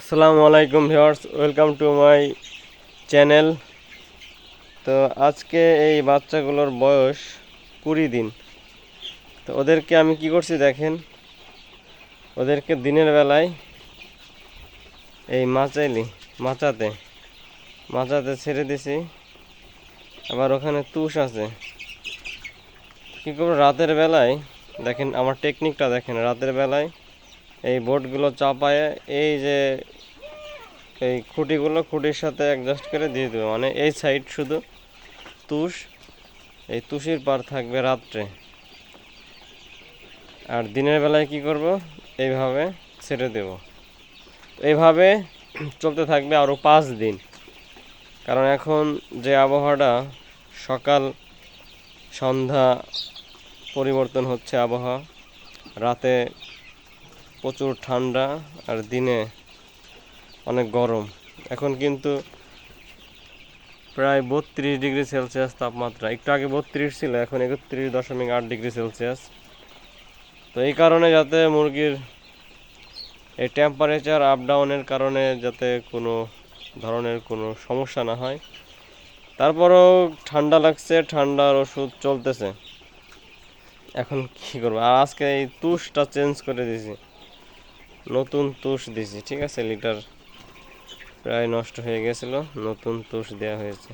আসসালামু আলাইকুম viewers, welcome to my channel. তো আজকে এই বাচ্চাগুলোর বয়স 20 দিন। তো ওদেরকে আমি কি করছি দেখেন, ওদেরকে দিনের বেলায় এই মাচাতে ছেড়ে দিছি। আবার ওখানে তুষ আছে। কী করবো রাতের বেলায়, দেখেন আমার টেকনিকটা দেখেন। রাতের বেলায় এই বোর্ডগুলো চাপায় এই যে এই খুঁটির সাথে অ্যাডজাস্ট করে দিয়ে দেবো, মানে এই সাইড শুধু তুষ, এই তুষের পার থাকবে রাত্রে। আর দিনের বেলায় কি করব, এইভাবে ছেড়ে দেব। এইভাবে চলতে থাকবে আরও 5 দিন। কারণ এখন যে আবহাওয়াটা, সকাল সন্ধ্যা পরিবর্তন হচ্ছে আবহাওয়া। রাতে প্রচুর ঠান্ডা আর দিনে অনেক গরম। এখন কিন্তু প্রায় 32 ডিগ্রি সেলসিয়াস তাপমাত্রা। একটু আগে 32 ছিল, এখন 31.8 ডিগ্রি সেলসিয়াস। তো এই কারণে যাতে মুরগির এই টেম্পারেচার আপ ডাউনের কারণে যাতে কোনো ধরনের কোনো সমস্যা না হয়, তারপরেও ঠান্ডা লাগছে, ঠান্ডার ওষুধ চলতেছে। এখন কি করবো, আর আজকে এই তুষটা চেঞ্জ করে দিয়েছি, নতুন তুষ দিয়েছি। ঠিক আছে, লিটার প্রায় নষ্ট হয়ে গেছিলো, নতুন তুষ দেওয়া হয়েছে।